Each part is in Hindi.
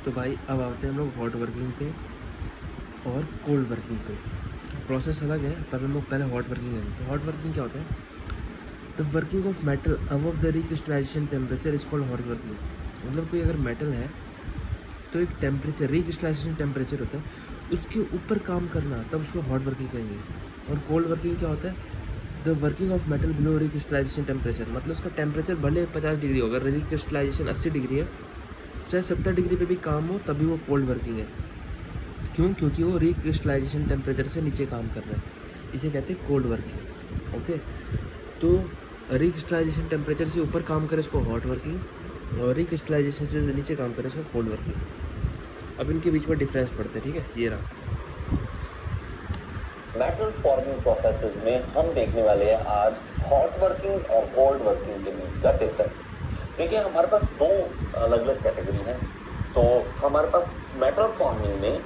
तो भाई अब आते हैं हम लोग हॉट वर्किंग पे और कोल्ड वर्किंग पे। प्रोसेस अलग है, पर हम लोग पहले हॉट वर्किंग करेंगे। तो हॉट वर्किंग क्या होता है? The working of metal above the recrystallisation temperature is called hot working. मतलब कोई अगर मेटल है तो एक टेम्परेचर, रिक्रिस्टलाइजेशन टेम्परेचर होता है, उसके ऊपर काम करना, तब उसको हॉट वर्किंग कहेंगे। और कोल्ड वर्किंग क्या होता है? The working of metal below recrystallisation temperature. मतलब उसका टेम्परेचर भले 50 डिग्री हो, अगर रिक्रिस्टलाइजेशन 80 डिग्री है, चाहे 70 डिग्री पे भी काम हो, तभी वो कोल्ड वर्किंग है। क्यों? क्योंकि वो रिक्रिस्टलाइजेशन टेम्परेचर से नीचे काम कर रहा है। इसे कहते हैं कोल्ड वर्किंग। ओके, तो रिक्रिस्टलाइजेशन टेम्परेचर से ऊपर काम करे इसको हॉट वर्किंग, और रिक्रिस्टलाइजेशन से नीचे काम करे इसको कोल्ड वर्किंग। अब इनके बीच में डिफरेंस पड़ते हैं, ठीक है? ये रहा। मेटल फॉर्मिंग प्रोसेसेस में हम देखने वाले हैं आज हॉट वर्किंग और कोल्ड वर्किंग के बीच का डिफरेंस। देखिए, हमारे पास दो अलग अलग कैटेगरी हैं। तो हमारे पास मेटल फॉर्मिंग में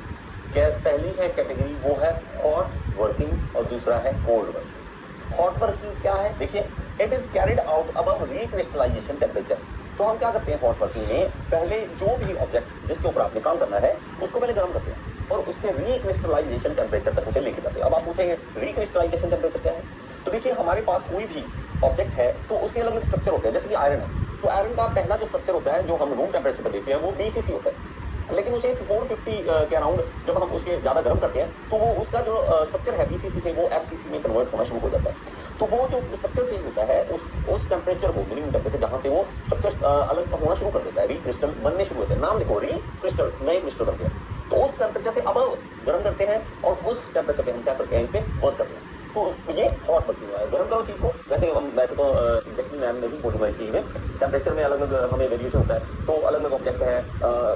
पहली है कैटेगरी, वो है हॉट वर्किंग, और दूसरा है कोल्ड वर्किंग। हॉट वर्किंग क्या है? देखिए, it is carried out above recrystallisation temperature. तो हम क्या करते हैं हॉट वर्किंग में? पहले जो भी ऑब्जेक्ट जिसके ऊपर आपने काम करना है उसको पहले गर्म करते हैं और उसके रिक्रिस्टलाइजेशन टेम्परेचर तक उसे लेके जाते हैं। अब आप पूछेंगे रिक्रिस्टलाइजेशन टेम्परेचर क्या है? तो देखिए, हमारे पास कोई भी ऑब्जेक्ट है तो उसके अलग अलग स्ट्रक्चर होते हैं। जैसे कि आयरन है, तो आयरन का पहला जो स्ट्रक्चर होता है, जो हम रूम टेम्परेचर पर देते हैं, वो BCC होता है। लेकिन उसे 450 के अराउंड जब हम उसके ज्यादा गर्म करते हैं तो वो उसका जो स्ट्रक्चर है BCC से वो FCC में कन्वर्ट होना शुरू हो जाता है। तो वो जो स्ट्रक्चर चेंज होता है उस टेम्परेचर को, मिनिमम टेम्परेचर जहां से वो स्ट्रक्चर अलग होना शुरू कर देता है, रिक्रिस्टल बनने शुरू होते हैं। नाम लिखो, रिक्रिस्टल, नए क्रिस्टल बनते हैं। तो उस टेम्परेचर से अब गर्म करते हैं और उस टेम्परेचर पे हम क्या करते हैं, इन पे वर्क करते हैं। तो ये हॉट वर्किंग है। गर्म करो चीज को। वैसे तो एग्जैक्टली मैम ने भी पॉलीमराइज की है, टेम्परेचर में अलग अलग हमें वेरिएशन होता है। तो अलग अलग ऑब्जेक्ट है,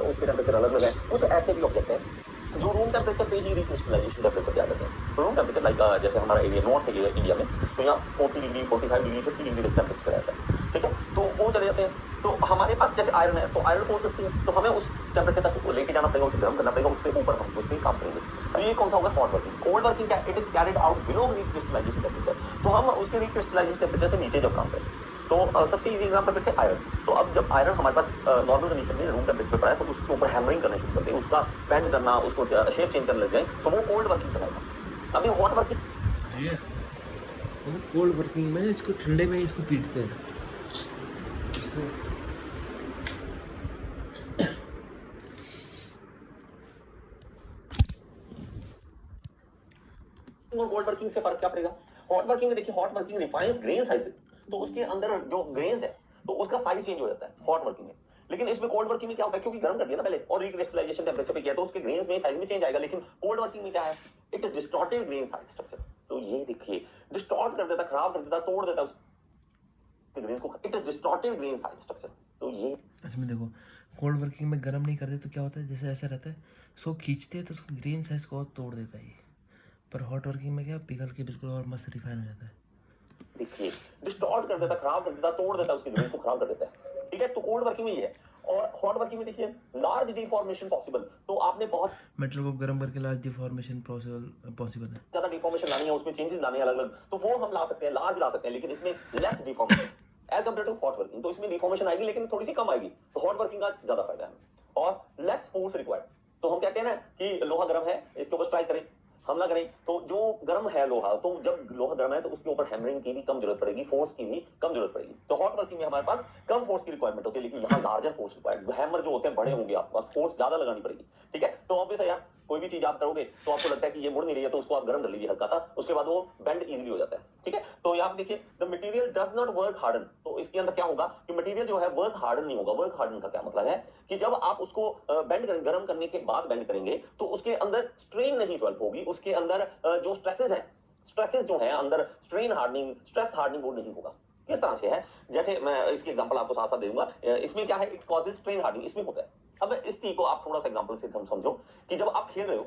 उसके टेम्परेचर अलग अलग है। कुछ ऐसे भी ऑब्जेक्ट है जो रूम टेम्परेचर पे ही रिक्रिस्टलाइजेशन टेम्परेचर पे आ जाते हैं। रूम टेम्परेचर लाइक जैसे हमारा एरिया नॉर्थ है इंडिया में, तो यहाँ 40 डिग्री, 45 डिग्री, 50 डिग्री टेम्परेचर रहता है। ठीक है, तो वो चले जाते हैं। तो हमारे पास जैसे आयरन है, तो आयरन 450 है, तो हमें उस टेम्परेचर तक उसको लेके जाना पड़ेगा, उसे गर्म करना पड़ेगा, उससे ऊपर हम उसमें काम करेंगे। अब ये कौन सा होगा? Hot working. कोल्ड वर्किंग क्या? It is carried out below recrystallisation temperature. तो हम उसके रिक्रिस्टलाइजेशन टेम्परेचर से नीचे जब काम करें, तो सबसे इजी एग्जांपल जैसे आयरन। तो अब जब आयरन हमारे पास नॉर्मल कंडीशन में रूम टेम्परेचर पर है, तो उसके ऊपर हैमरिंग करना शुरू करते हैं, उसका बेंड करना, उसको शेप चेंज करने लग जाए, तो वो कोल्ड वर्किंग कहलाएगा। अभी हॉट वर्किंग, ठीक है, और कोल्ड वर्किंग में इसको ठंडे में इसको पीटते हैं इससे। और कोल्ड वर्किंग से फर्क क्या पड़ेगा? हॉट वर्किंग में देखिए, हॉट वर्किंग रिफाइंस ग्रेन साइज, तो उसके अंदर जो ग्रेन्स है तो उसका साइज चेंज हो जाता है हॉट वर्किंग में। लेकिन इसमें कोल्ड वर्किंग में क्या होता है, क्योंकि गर्म कर दिया ना पहले और रिक्रिस्टलाइजेशन टेम्परेचर पे किया, तो उसके ग्रेन्स में साइज में चेंज आएगा। लेकिन कोल्ड वर्किंग में क्या है? It is distorted grain size structure. तो ये देखिए, डिस्टॉर्ट कर देता, खराब कर देता, तोड़ देता उसके ग्रेन्स को। It is distorted grain size structure. तो ये इसमें देखो, कोल्ड वर्किंग में गर्म नहीं करते तो क्या होता है, जैसे ऐसा रहता है, उसको खींचते हैं तो उसको ग्रेन साइज को और तोड़ देता है ये। पर हॉट वर्किंग में क्या, पिघल के बिल्कुल और मस्त रिफाइन हो जाता है। देखिए, डिस्टॉर्ट कर देता, खराब कर देता, तोड़ देता, उसके ग्रेन्स को खराब कर देता है। ठीक है, तो कोल्ड वर्किंग में ये है। और हॉट वर्किंग में देखिए, लार्ज डिफॉर्मेशन पॉसिबल। तो आपने बहुत मेटल को गर्म करके लार्ज डिफॉर्मेशन पॉसिबल है। ज्यादा डिफॉर्मेशन लानी है, उसमें चेंजेस लाने हैं अलग अलग, तो वो हम ला सकते हैं, लार्ज ला सकते हैं, लेकिन इसमें less deformation as compare to hot working. तो इसमें डिफॉर्मेशन आएगी लेकिन थोड़ी सी कम आएगी। तो हॉट वर्किंग का ज्यादा फायदा है और लेस फोर्स रिक्वायर्ड। तो हम कहते हैं ना कि लोहा गर्म है, इसके ऊपर स्ट्राइक करें, हमला करें, तो जो गर्म है लोहा, तो जब लोहा गर्म है तो उसके ऊपर हैमरिंग की भी कम जरूरत पड़ेगी, फोर्स की भी कम जरूरत पड़ेगी। तो हॉट वर्किंग में हमारे पास कम फोर्स की रिक्वायरमेंट होती है, लेकिन यहाँ लार्जर फोर्स रिक्वायर्ड। हैमर जो होते हैं बड़े होंगे, आपके पास फोर्स ज्यादा लगानी पड़ेगी। ठीक है, तो ऑब्वियस है यार, कोई भी चीज आप करोगे तो आपको लगता है कि ये मुड़ नहीं रही है, तो उसको आप गर्म कर लीजिए हल्का सा, उसके बाद वो बेंड इजीली हो जाता है। ठीक है, तो यहाँ देखिए, the material does not work harden. तो इसके अंदर क्या होगा कि मटेरियल जो है वर्क हार्डन नहीं होगा। वर्क हार्डन का क्या मतलब है कि जब आप उसको बेंड करेंगे, गर्म करने के बाद बेंड करेंगे, तो उसके अंदर स्ट्रेन नहीं डेवलप होगी, उसके अंदर जो स्ट्रेसेस है, स्ट्रेसेस जो है अंदर, स्ट्रेन हार्डनिंग, स्ट्रेस हार्डनिंग वो नहीं होगा। किस तरह से है? जैसे मैं इसकी एग्जांपल आपको साथ साथ दे दूंगा। इसमें क्या है, इट कॉजेज स्ट्रेन हार्डनिंग, इसमें होता है। अब इस चीज को आप थोड़ा सा एग्जांपल से हम समझो कि जब आप खेल रहे हो,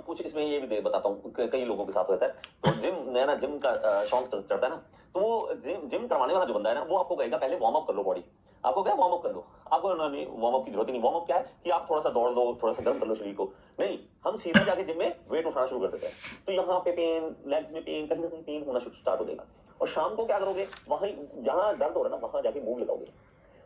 कुछ इसमें ये भी बताता हूँ, कई लोगों के साथ होता है। तो जिम नया ना, जिम का शौक चढ़ता है ना, तो वो जिम करवाने वाला जो बंदा है ना, वो आपको कहेगा पहले वार्म अप कर लो बॉडी। आपको क्या वार्म अप कर लो, आपको नहीं वार्म अप की जरूरत ही नहीं। वार्म अप क्या है कि आप थोड़ा सा दौड़ लो, थोड़ा सा गर्म कर लो शरीर को। नहीं, हम सीधा जाके जिम में वेट उठाना शुरू कर देते हैं, तो यहाँ पे पेन, लेग्स में पेन, कहीं ना कहीं पेन होना स्टार्ट हो जाएगा। और शाम को क्या करोगे, वहीं जहां दर्द हो रहा है ना, वहां जाके मूव लगाओगे।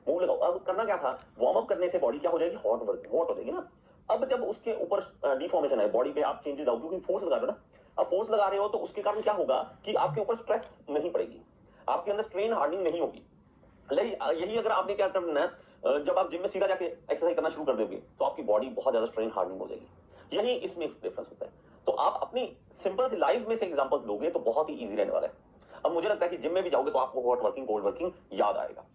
मूव लगाओ। अब करना क्या था, वार्म अप करने से बॉडी क्या हो जाएगी, हॉट हो जाएगी ना। अब जब उसके ऊपर डिफॉर्मेशन है बॉडी पे, आप चेंजेस आओ क्योंकि फोर्स लगा रहे हो ना। अब फोर्स लगा रहे हो तो उसके कारण क्या होगा कि आपके ऊपर स्ट्रेस नहीं पड़ेगी, आपके अंदर स्ट्रेन हार्डनिंग नहीं होगी। यही अगर आपने क्या करना है, जब आप जिम में सीधा जाके एक्सरसाइज करना शुरू कर दोगे तो आपकी बॉडी बहुत ज्यादा स्ट्रेन हार्डनिंग हो जाएगी। यही इसमें डिफरेंस होता है। तो आप अपनी सिंपल सी लाइफ में से एग्जांपल्स लोगे तो बहुत ही इजी रहने वाला है। अब मुझे लगता है कि जिम में भी जाओगे तो आपको हॉट वर्किंग कोल्ड वर्किंग याद आएगा।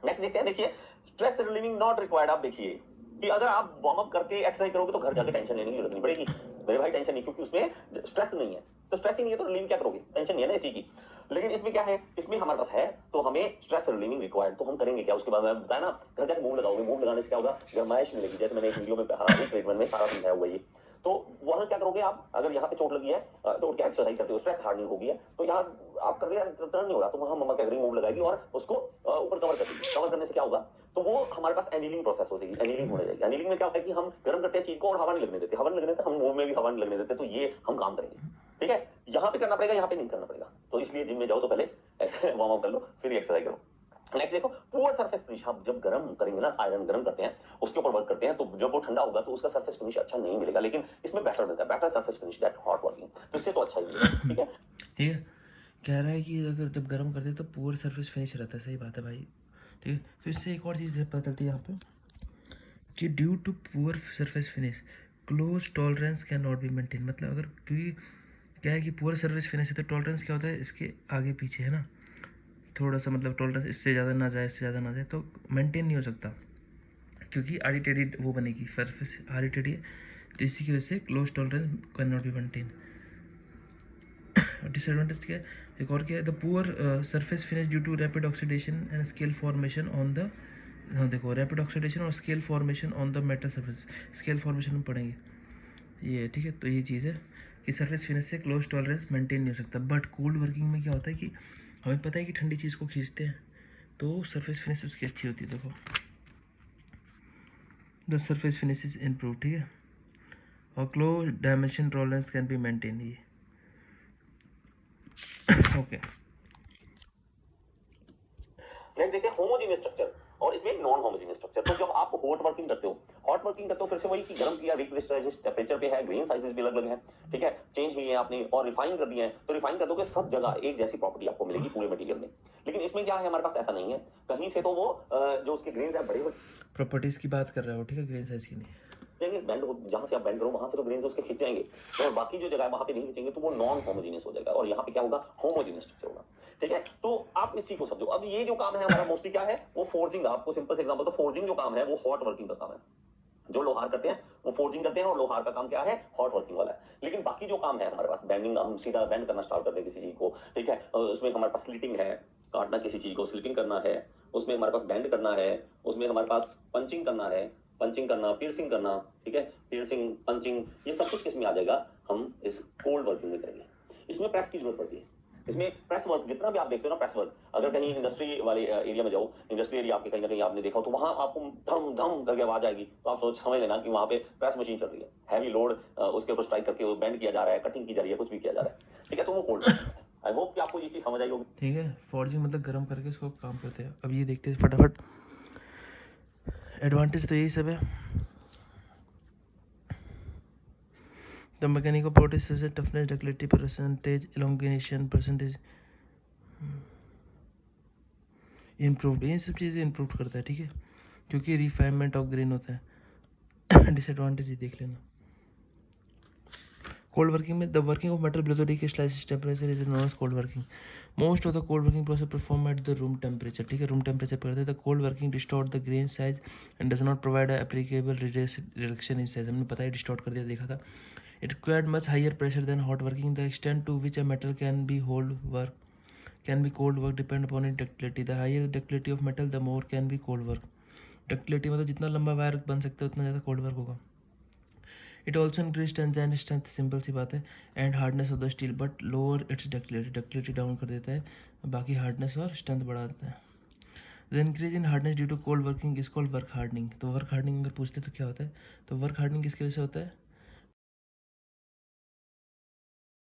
नेक्स्ट देखते हैं, देखिए स्ट्रेस रिलीविंग नॉट रिक्वायर्ड। आप देखिए कि अगर आप वार्म अप करके एक्सरसाइज करोगे तो घर जाके टेंशन नहीं रखनी पड़ेगी मेरे भाई, टेंशन नहीं, क्योंकि उसमें स्ट्रेस नहीं है। तो स्ट्रेस ही नहीं है तो रिलीव क्या करोगे, टेंशन नहीं है ना इसी की। लेकिन इसमें क्या है, इसमें हमारे पास है तो हमें स्ट्रेस रिलीविंग रिक्वायर्ड, तो हम करेंगे क्या, उसके बाद मैं बताया ना, घर जाके मूव लगाओगे, मूव लगाने से क्या होगा, गर्माइश मिलेगी। जैसे मैंने एक वीडियो में ट्रीटमेंट में सारा समझाया हुआ ये। तो वहां क्या करोगे आप, अगर यहाँ पे चोट लगी है तो उठ के एक्सरसाइज करते हो, स्ट्रेस हार्डनिंग हो गई है, तो यहाँ आप कर रहे हैं टर्न नहीं हो रहा, तो वहां मम्मा क्या करेंगी, मूव लगाएगी और उसको ऊपर कवर कर देगी। कवर करने से क्या होगा, तो वो हमारे पास एनीलिंग प्रोसेस हो जाएगी, एनीलिंग होने जाएगी। एनीलिंग में क्या होता है कि हम गर्म करते हैं चीज को और हवा नहीं लगने देते, हवा नहीं लगने देते, हम मूव में भी हवा नहीं लगने देते, तो ये हम काम करेंगे। ठीक है, यहाँ पे करना पड़ेगा, यहाँ पे नहीं करना पड़ेगा। तो इसलिए जिम में जाओ तो पहले वार्म अप कर लो, फिर एक्सरसाइज करो। नेक्स्ट देखो, पुअर सरफेस फिनिश। हम जब गर्म करेंगे ना, आयरन गर्म करते हैं, उसके ऊपर वर्क करते हैं, तो जब वो ठंडा होगा तो उसका सरफेस फिनिश अच्छा नहीं मिलेगा, लेकिन इसमें बेटर मिलता है, better surface finish that hot working, तो इससे तो अच्छा ही मिलेगा। ठीक है, ठीक है, कह रहा है कि अगर जब गर्म करते हैं तो पूरा सरफेस फिनिश रहता है, सही बात है भाई। ठीक है, तो इससे एक और चीज़ पता चलती है यहाँ पे कि due to poor surface finish close tolerance can not be maintain. मतलब अगर क्योंकि क्या है कि पुअर सरफेस फिनिश है तो टॉलरेंस क्या होता है, इसके आगे पीछे है ना, थोड़ा सा मतलब टॉलरेंस इससे ज़्यादा ना जाए, इससे ज़्यादा ना जाए, तो मेंटेन नहीं हो सकता क्योंकि आड़ी टेढ़ी वो बनेगी, सरफेस आड़ी टेढ़ी है, तो इसी की वजह से close tolerance can not be maintain. Disadvantage क्या है, एक और क्या है, the poor surface finish due to rapid oxidation and scale formation on the, हाँ देखो, रैपिड ऑक्सीडेशन और scale formation on the metal surface, scale formation में पढ़ेंगे ये। ठीक है, तो ये चीज़ है कि सरफेस फिनिश से क्लोज टॉलरेंस मेंटेन नहीं हो सकता। बट कोल्ड वर्किंग में क्या होता है कि हमें पता है कि ठंडी चीज़ को खींचते हैं तो सरफेस फिनिश उसकी अच्छी होती है। देखो, the surface finish is improve. ठीक है, और close dimension tolerance can be maintain. ये ओके, नेक्स्ट देखते हैं होमोजेनियस स्ट्रक्चर और इसमें नॉन होमोजेनियस स्ट्रक्चर। तो जब आप हॉट वर्किंग करते हो, फिर से वही कि गर्म किया, रिक्रिस्टलाइजेशन टेम्परेचर पे है, ग्रेन साइजेस भी अलग अलग हैं, ठीक है, चेंज हुई है आपने और रिफाइन कर दिए हैं, तो रिफाइन कर दोगे सब जगह एक जैसी प्रॉपर्टी आपको मिलेगी पूरे मटेरियल में। लेकिन इसमें क्या है, हमारे पास ऐसा नहीं है, कहीं से तो वो जो उसके ग्रेन्स है बड़े प्रॉपर्टीज़ की बात कर रहे हो, ठीक है, ग्रेन साइज की नहीं। बेंड हो, जहां से आप बेंड करो वहां से तो ग्रेन्स उसके खींच जाएंगे, और बाकी जो जगह है वहां पे नहीं खींचेंगे, तो वो नॉन होमोजेनियस हो जाएगा, और यहाँ पे क्या होगा, होमोजेनियस स्ट्रक्चर होगा। ठीक है, तो आप इस चीज को समझो। अब ये जो काम है हमारा मोस्टली क्या है, वो फोर्जिंग। आपको सिंपल से एग्जांपल, तो फोर्जिंग जो काम है वो हॉट वर्किंग का काम है। जो लोहार करते हैं वो फोर्जिंग करते हैं, और लोहार का काम क्या है, हॉट वर्किंग वाला है। लेकिन बाकी जो काम है हमारे पास, बेंडिंग, हम सीधा बेंड करना स्टार्ट कर दें किसी चीज को, ठीक है, उसमें हमारे पास स्लिटिंग है, काटना किसी चीज को स्लिटिंग करना है, उसमें हमारे पास बेंड करना है, उसमें हमारे पास पंचिंग करना है, पंचिंग करना, पियर्सिंग करना, ठीक है, पियर्सिंग, पंचिंग, ये सब कुछ किसमें आ जाएगा, हम इस कोल्ड वर्किंग में करेंगे। इसमें प्रेस की जरूरत पड़ती है। इसमें प्रेस वर्क जितना भी आप देखते हो ना, प्रेस वर्क, अगर कहीं इंडस्ट्री वाले एरिया में जाओ, इंडस्ट्री एरिया आपके कहीं ना कहीं आपने देखा हो, तो वहां आपको धम धम करके आवाज आएगी, तो आप समझ लेना कि वहां पे प्रेस मशीन चल रही है, हैवी लोड उसके ऊपर स्ट्राइक करके वो बेंड किया जा रहा है, कटिंग की जा रही है, कुछ भी किया जा रहा है। ठीक है, तो वो कोल्ड वर्किंग है। आई होप कि आपको ये चीज समझ आई होगी। ठीक है, फॉर्जिंग मतलब गर्म करके इसको काम करते हैं। अब ये देखते हैं फटाफट, एडवांटेज तो यही सब है। द मैकेनिकल प्रॉपर्टीज जैसे toughness, ductility, percentage, elongation, percentage improved, ये सब चीज़ें इम्प्रूव करता है। ठीक है, क्योंकि रिफाइनमेंट ऑफ ग्रेन होता है। डिसएडवांटेज ये देख लेना। कोल्ड वर्किंग में the working of metal below the decrystallisation temperature is known as cold working. Most of the cold working process perform at the room temperature. ठीक है, रूम टेम्परेचर पर करते हैं। The cold working distort the grain size and does not provide applicable reduction in size. हमने पता है डिस्टॉर्ट कर दिया, देखा था। It required much higher pressure than hot working. The extent to which a metal can be cold work depend upon its ductility. The higher the ductility of metal, the more can be cold work. Ductility मतलब जितना लंबा वायर बन सकता है उतना ज़्यादा कोल्ड वर्क होगा। It also increase strength and strength, simple सी बात है, and hardness of the steel, but lower its ductility. Ductility down कर देता है, बाकी हार्डनेस और स्ट्रेंथ बढ़ा देता है। The increase in hardness due to cold working is called work hardening. तो वर्क हार्डनिंग अगर पूछते तो क्या होता है, तो वर्क हार्डनिंग किसकी वजह से होता है,